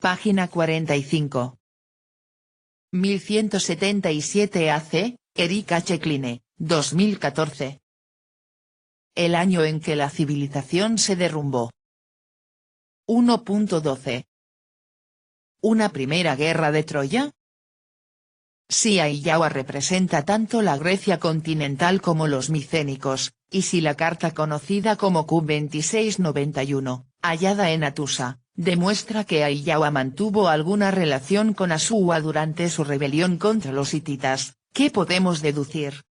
Página 45. 1177 AC, Erika Chekline, 2014. El año en que la civilización se derrumbó. 1.12. ¿Una primera guerra de Troya? Si Aillaua representa tanto la Grecia continental como los micénicos, y si la carta conocida como Q2691, hallada en Atusa, demuestra que Aillaua mantuvo alguna relación con Asua durante su rebelión contra los hititas, ¿qué podemos deducir?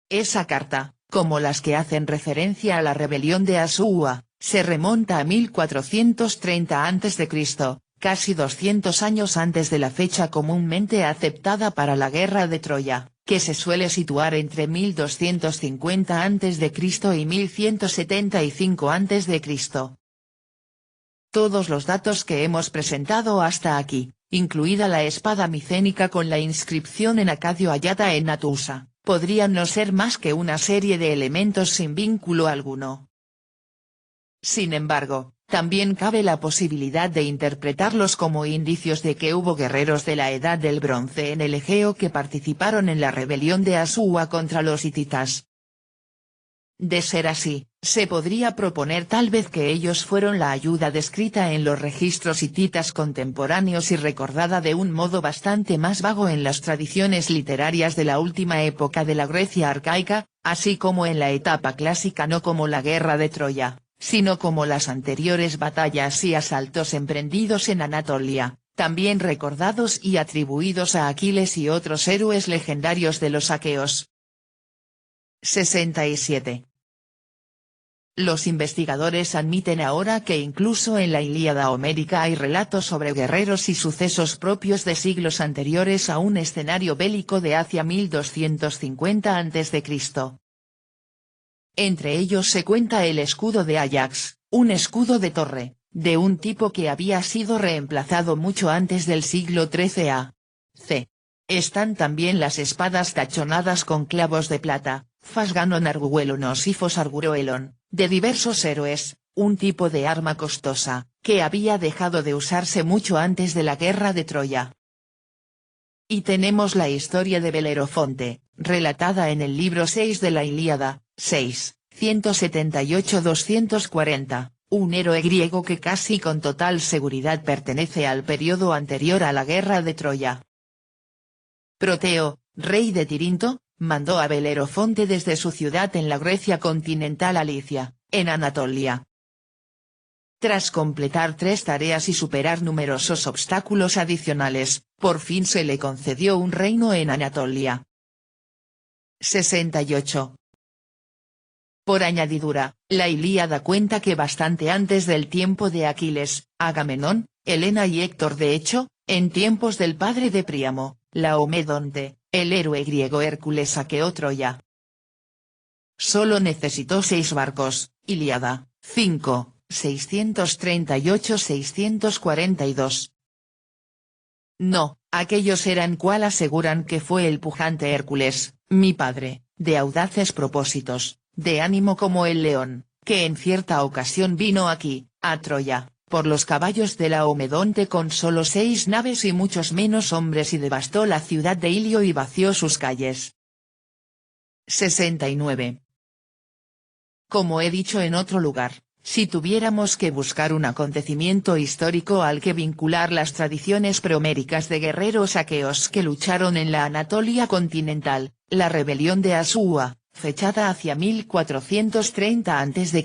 Esa carta, como las que hacen referencia a la rebelión de Asua, se remonta a 1430 a.C., casi 200 años antes de la fecha comúnmente aceptada para la guerra de Troya, que se suele situar entre 1250 a.C. y 1175 a.C. Todos los datos que hemos presentado hasta aquí, incluida la espada micénica con la inscripción en acadio hallada en Atusa, podrían no ser más que una serie de elementos sin vínculo alguno. Sin embargo, también cabe la posibilidad de interpretarlos como indicios de que hubo guerreros de la Edad del Bronce en el Egeo que participaron en la rebelión de Asua contra los hititas. De ser así, se podría proponer tal vez que ellos fueron la ayuda descrita en los registros hititas contemporáneos y recordada de un modo bastante más vago en las tradiciones literarias de la última época de la Grecia arcaica, así como en la etapa clásica, no como la guerra de Troya, sino como las anteriores batallas y asaltos emprendidos en Anatolia, también recordados y atribuidos a Aquiles y otros héroes legendarios de los aqueos. 67. Los investigadores admiten ahora que incluso en la Ilíada homérica hay relatos sobre guerreros y sucesos propios de siglos anteriores a un escenario bélico de hacia 1250 a.C. Entre ellos se cuenta el escudo de Ajax, un escudo de torre, de un tipo que había sido reemplazado mucho antes del siglo XIII a.C. Están también las espadas tachonadas con clavos de plata, Fasganon arguelonos y Fosarguroelon, de diversos héroes, un tipo de arma costosa, que había dejado de usarse mucho antes de la guerra de Troya. Y tenemos la historia de Belerofonte, relatada en el libro 6 de la Ilíada, 6, 178-240, un héroe griego que casi con total seguridad pertenece al periodo anterior a la guerra de Troya. Proteo, rey de Tirinto, mandó a Belerofonte desde su ciudad en la Grecia continental a Licia, en Anatolia. Tras completar 3 tareas y superar numerosos obstáculos adicionales, por fin se le concedió un reino en Anatolia. 68. Por añadidura, la Ilíada cuenta que bastante antes del tiempo de Aquiles, Agamenón, Helena y Héctor, de hecho, en tiempos del padre de Príamo, Laomedonte, el héroe griego Hércules saqueó Troya. Solo necesitó 6 barcos, Ilíada, 5, 638-642. No, aquellos eran cual aseguran que fue el pujante Hércules, mi padre, de audaces propósitos, de ánimo como el león, que en cierta ocasión vino aquí, a Troya, por los caballos de Laomedonte con solo 6 naves y muchos menos hombres y devastó la ciudad de Ilio y vació sus calles. 69. Como he dicho en otro lugar, si tuviéramos que buscar un acontecimiento histórico al que vincular las tradiciones prehoméricas de guerreros aqueos que lucharon en la Anatolia continental, la rebelión de Asua, fechada hacia 1430 a.C.,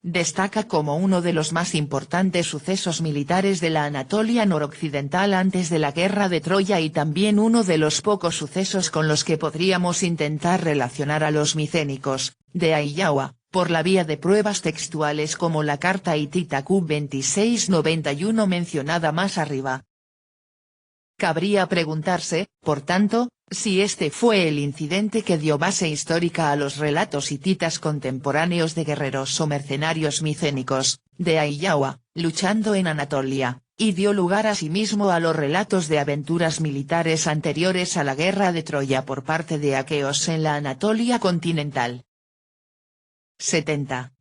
destaca como uno de los más importantes sucesos militares de la Anatolia noroccidental antes de la guerra de Troya y también uno de los pocos sucesos con los que podríamos intentar relacionar a los micénicos, de Aillaua, por la vía de pruebas textuales como la carta hitita Q2691 mencionada más arriba. Cabría preguntarse, por tanto, si este fue el incidente que dio base histórica a los relatos hititas contemporáneos de guerreros o mercenarios micénicos, de Aillaua, luchando en Anatolia, y dio lugar asimismo a los relatos de aventuras militares anteriores a la guerra de Troya por parte de aqueos en la Anatolia continental. 70.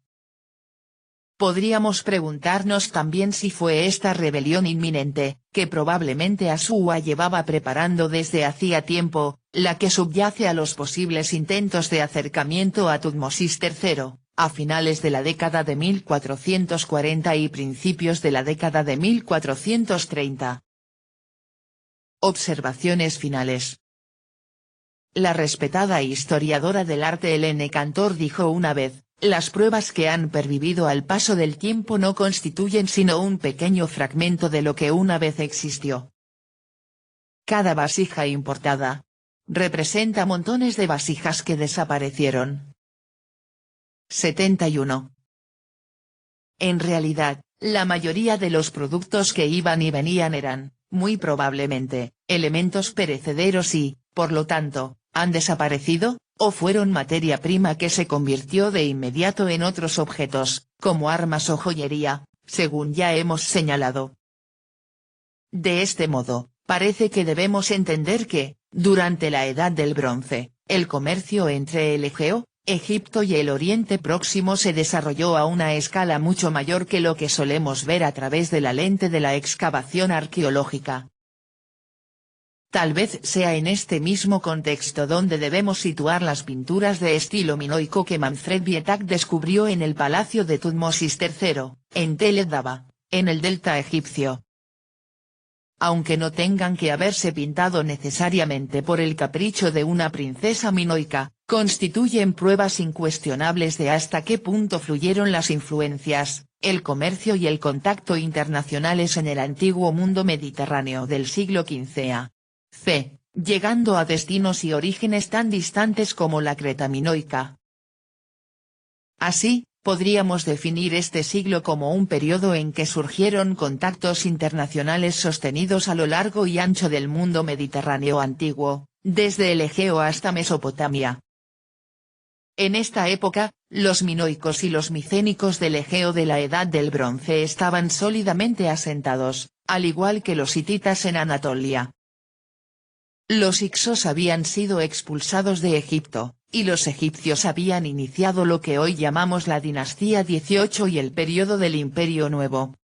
Podríamos preguntarnos también si fue esta rebelión inminente, que probablemente Asúa llevaba preparando desde hacía tiempo, la que subyace a los posibles intentos de acercamiento a Tutmosis III, a finales de la década de 1440 y principios de la década de 1430. Observaciones finales. La respetada historiadora del arte Helene Cantor dijo una vez: las pruebas que han pervivido al paso del tiempo no constituyen sino un pequeño fragmento de lo que una vez existió. Cada vasija importada representa montones de vasijas que desaparecieron. 71. En realidad, la mayoría de los productos que iban y venían eran, muy probablemente, elementos perecederos y, por lo tanto, han desaparecido, o fueron materia prima que se convirtió de inmediato en otros objetos, como armas o joyería, según ya hemos señalado. De este modo, parece que debemos entender que, durante la Edad del Bronce, el comercio entre el Egeo, Egipto y el Oriente Próximo se desarrolló a una escala mucho mayor que lo que solemos ver a través de la lente de la excavación arqueológica. Tal vez sea en este mismo contexto donde debemos situar las pinturas de estilo minoico que Manfred Bietak descubrió en el palacio de Tutmosis III, en Tel el-Daba, en el delta egipcio. Aunque no tengan que haberse pintado necesariamente por el capricho de una princesa minoica, constituyen pruebas incuestionables de hasta qué punto fluyeron las influencias, el comercio y el contacto internacionales en el antiguo mundo mediterráneo del siglo XV a.C., llegando a destinos y orígenes tan distantes como la Creta minoica. Así, podríamos definir este siglo como un periodo en que surgieron contactos internacionales sostenidos a lo largo y ancho del mundo mediterráneo antiguo, desde el Egeo hasta Mesopotamia. En esta época, los minoicos y los micénicos del Egeo de la Edad del Bronce estaban sólidamente asentados, al igual que los hititas en Anatolia. Los hicsos habían sido expulsados de Egipto, y los egipcios habían iniciado lo que hoy llamamos la dinastía 18 y el periodo del Imperio Nuevo.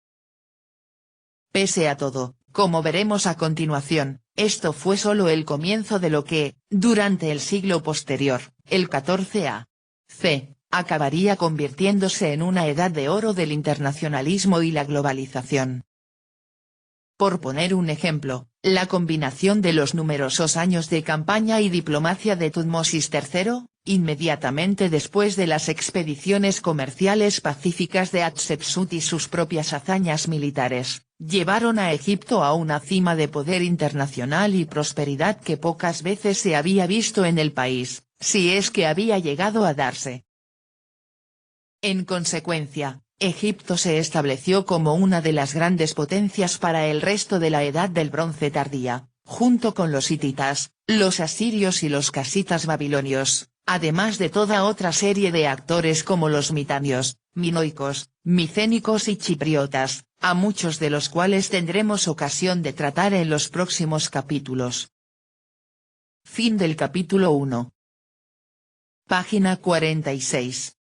Pese a todo, como veremos a continuación, esto fue solo el comienzo de lo que, durante el siglo posterior, el 14 a.C., acabaría convirtiéndose en una edad de oro del internacionalismo y la globalización. Por poner un ejemplo, la combinación de los numerosos años de campaña y diplomacia de Tutmosis III, inmediatamente después de las expediciones comerciales pacíficas de Hatshepsut y sus propias hazañas militares, llevaron a Egipto a una cima de poder internacional y prosperidad que pocas veces se había visto en el país, si es que había llegado a darse. En consecuencia, Egipto se estableció como una de las grandes potencias para el resto de la Edad del Bronce tardía, junto con los hititas, los asirios y los casitas babilonios, además de toda otra serie de actores como los mitanios, minoicos, micénicos y chipriotas, a muchos de los cuales tendremos ocasión de tratar en los próximos capítulos. Fin del capítulo 1. Página 46.